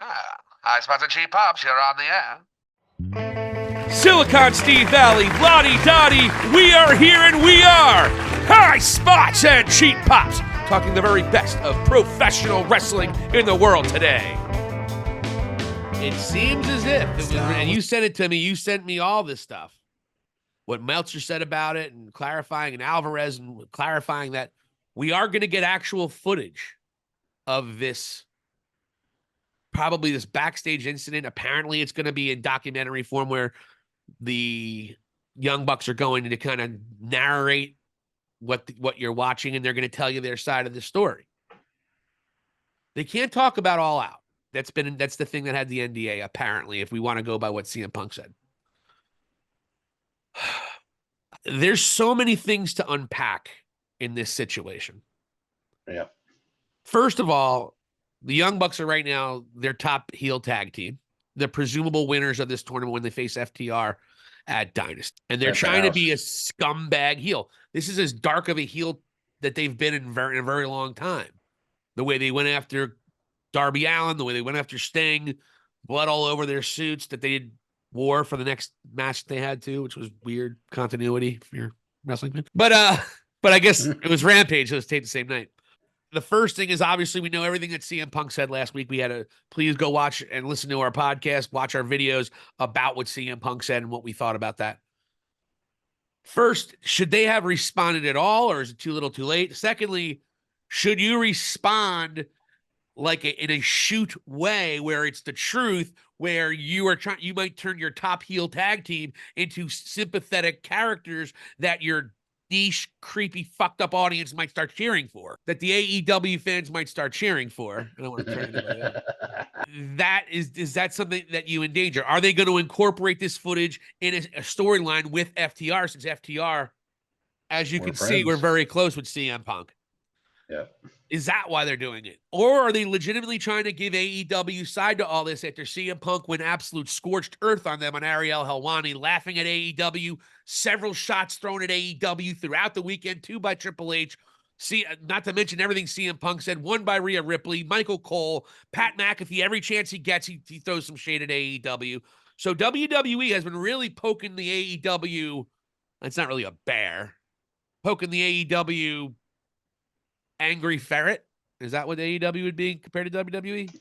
Hi, Sponsor Cheap Pops, you're on the air. Silicon Steve Valley, Lottie Dottie, we are here and we are High Spots and Cheap Pops, talking the very best of professional wrestling in the world today. It seems as if, and you sent it to me, you sent me all this stuff. What Schmeltzer said about it and clarifying, and Alvarez and clarifying that we are going to get actual footage of this, probably this backstage incident. Apparently it's going to be in documentary form where the Young Bucks are going to kind of narrate what you're watching, and they're going to tell you their side of the story. They can't talk about All Out. That's the thing that had the NDA, apparently, if we want to go by what CM Punk said. There's so many things to unpack in this situation. Yeah. First of all, the Young Bucks are right now their top heel tag team. The presumable winners of this tournament when they face FTR at Dynasty. And they're trying to be a scumbag heel. This is as dark of a heel that they've been in a very long time. The way they went after Darby Allin, the way they went after Sting, blood all over their suits that they wore for the next match they had to, which was weird continuity if you're wrestling fan. But I guess it was Rampage, so it was taped the same night. The first thing is, obviously, we know everything that CM Punk said last week. We had to please go watch and listen to our podcast, watch our videos about what CM Punk said and what we thought about that. First, should they have responded at all, or is it too little too late? Secondly, should you respond like in a shoot way where it's the truth, where you might turn your top heel tag team into sympathetic characters that your niche, creepy, fucked up audience might start cheering for, that the AEW fans might start cheering for. I don't want to turn anybody out. Is that something that you endanger? Are they going to incorporate this footage in a storyline with FTR, since FTR, as you can see, we're very close with CM Punk? Yeah. Is that why they're doing it? Or are they legitimately trying to give AEW side to all this after CM Punk went absolute scorched earth on them on Ariel Helwani, laughing at AEW, several shots thrown at AEW throughout the weekend, 2 by Triple H, not to mention everything CM Punk said, 1 by Rhea Ripley, Michael Cole, Pat McAfee, every chance he gets, he throws some shade at AEW. So WWE has been really poking the AEW, it's not really a bear, poking the AEW angry ferret. Is that what AEW would be compared to WWE?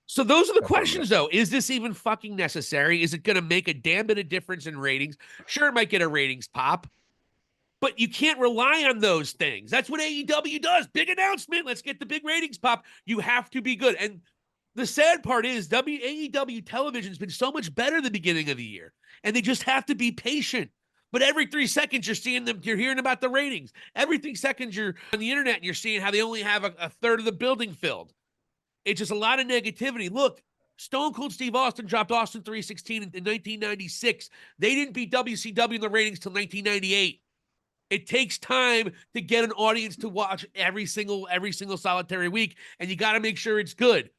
So those are the questions, though. Is this even fucking necessary? Is it going to make a damn bit of difference in ratings? Sure, it might get a ratings pop, but you can't rely on those things. That's what AEW does. Big announcement. Let's get the big ratings pop. You have to be good. And the sad part is AEW television has been so much better at the beginning of the year, and they just have to be patient. But every 3 seconds, you're hearing about the ratings. Every 3 seconds, you're on the internet and you're seeing how they only have a third of the building filled. It's just a lot of negativity. Look, Stone Cold Steve Austin dropped Austin 316 in 1996. They didn't beat WCW in the ratings till 1998. It takes time to get an audience to watch every single solitary week, and you got to make sure it's good.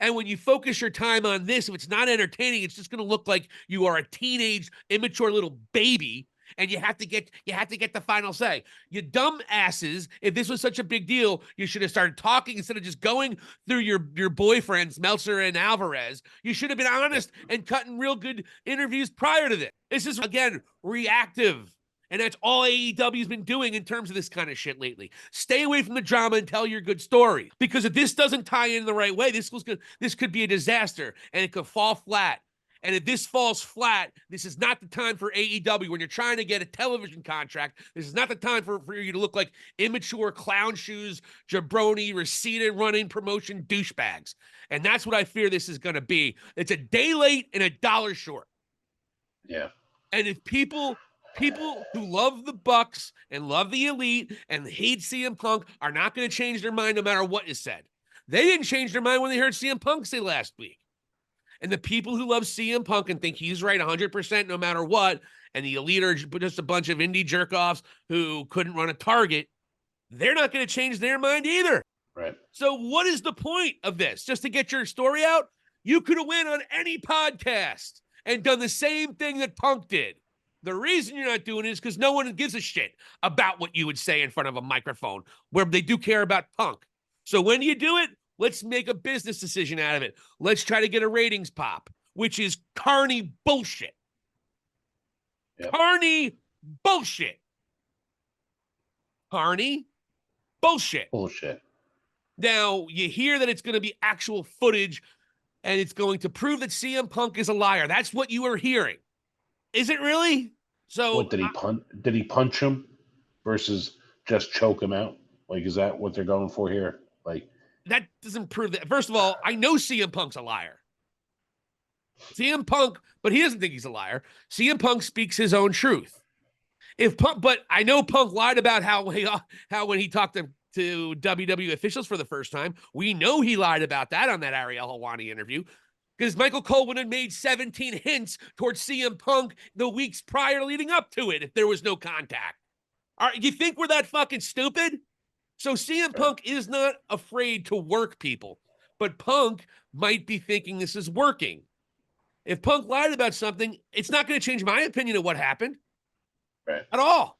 And when you focus your time on this, if it's not entertaining, it's just going to look like you are a teenage, immature little baby. And you have to get the final say. You dumb asses, if this was such a big deal, you should have started talking instead of just going through your boyfriends, Schmeltzer and Alvarez. You should have been honest and cutting real good interviews prior to this. This is, again, reactive. And that's all AEW's been doing in terms of this kind of shit lately. Stay away from the drama and tell your good story. Because if this doesn't tie in the right way, this could be a disaster, and it could fall flat. And if this falls flat, this is not the time for AEW. When you're trying to get a television contract, this is not the time for you to look like immature clown shoes, jabroni, receded running promotion douchebags. And that's what I fear this is going to be. It's a day late and a dollar short. Yeah. And if people who love the Bucks and love the Elite and hate CM Punk are not going to change their mind no matter what is said. They didn't change their mind when they heard CM Punk say last week. And the people who love CM Punk and think he's right 100% no matter what, and the Elite are just a bunch of indie jerk-offs who couldn't run a target, they're not going to change their mind either. Right. So what is the point of this? Just to get your story out? You could have went on any podcast and done the same thing that Punk did. The reason you're not doing it is because no one gives a shit about what you would say in front of a microphone, where they do care about Punk. So when you do it, Let's make a business decision out of it. Let's try to get a ratings pop, which is carny bullshit. Yep. Carny bullshit. Carny bullshit. Bullshit. Now, you hear that it's going to be actual footage and it's going to prove that CM Punk is a liar. That's what you are hearing. Is it really? So What did he punch? Did he punch him versus just choke him out? Like, is that what they're going for here? Like, that doesn't prove that. First of all, I know CM Punk's a liar. CM Punk, but he doesn't think he's a liar. CM Punk speaks his own truth. But I know Punk lied about how when he talked to WWE officials for the first time, we know he lied about that on that Ariel Helwani interview, because Michael Cole would have made 17 hints towards CM Punk the weeks prior leading up to it if there was no contact. All right, you think we're that fucking stupid? So CM Punk is not afraid to work people, but Punk might be thinking this is working. If Punk lied about something, it's not going to change my opinion of what happened at all.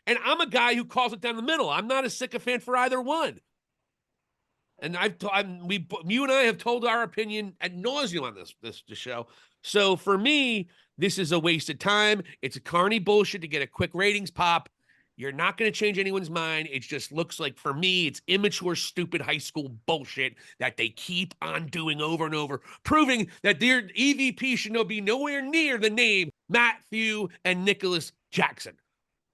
And I'm a guy who calls it down the middle. I'm not a sycophant for either one. And you and I have told our opinion ad nauseum on this show. So for me, this is a waste of time. It's a carny bullshit to get a quick ratings pop. You're not going to change anyone's mind. It just looks like, for me, it's immature, stupid high school bullshit that they keep on doing over and over, proving that their EVP should be nowhere near the name Matthew and Nicholas Jackson,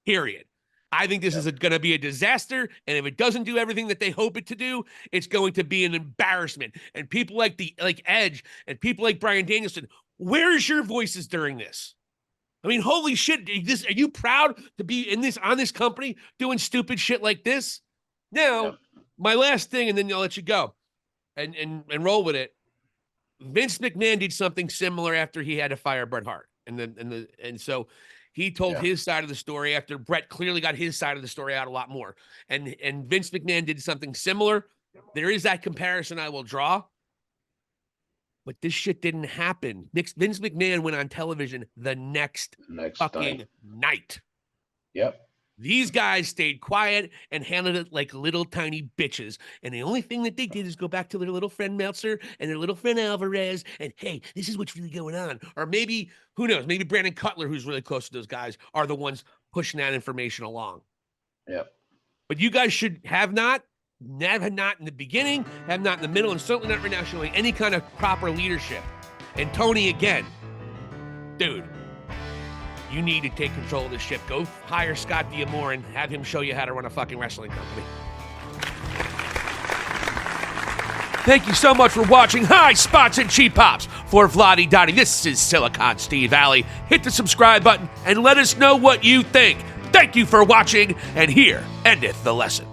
period. I think this is going to be a disaster, and if it doesn't do everything that they hope it to do, it's going to be an embarrassment. And people like Edge and people like Bryan Danielson, where's your voices during this? I mean, holy shit! Are you proud to be on this company doing stupid shit like this? Now, my last thing, and then I'll let you go and roll with it. Vince McMahon did something similar after he had to fire Bret Hart, and so he told his side of the story after Bret clearly got his side of the story out a lot more. And Vince McMahon did something similar. There is that comparison I will draw. But this shit didn't happen. Vince McMahon went on television the next fucking night. Yep. These guys stayed quiet and handled it like little tiny bitches. And the only thing that they did is go back to their little friend Meltzer and their little friend Alvarez. And, hey, this is what's really going on. Or maybe, who knows, maybe Brandon Cutler, who's really close to those guys, are the ones pushing that information along. Yep. But you guys should have not in the beginning, have not in the middle, and certainly not right now showing any kind of proper leadership. And Tony, again, dude, you need to take control of this ship. Go hire Scott D'Amore and have him show you how to run a fucking wrestling company. Thank you so much for watching High Spots and Cheap Pops. For Vladi Dottie, this is Silicon Steve Alley. Hit the subscribe button and let us know what you think. Thank you for watching, and here endeth the lesson.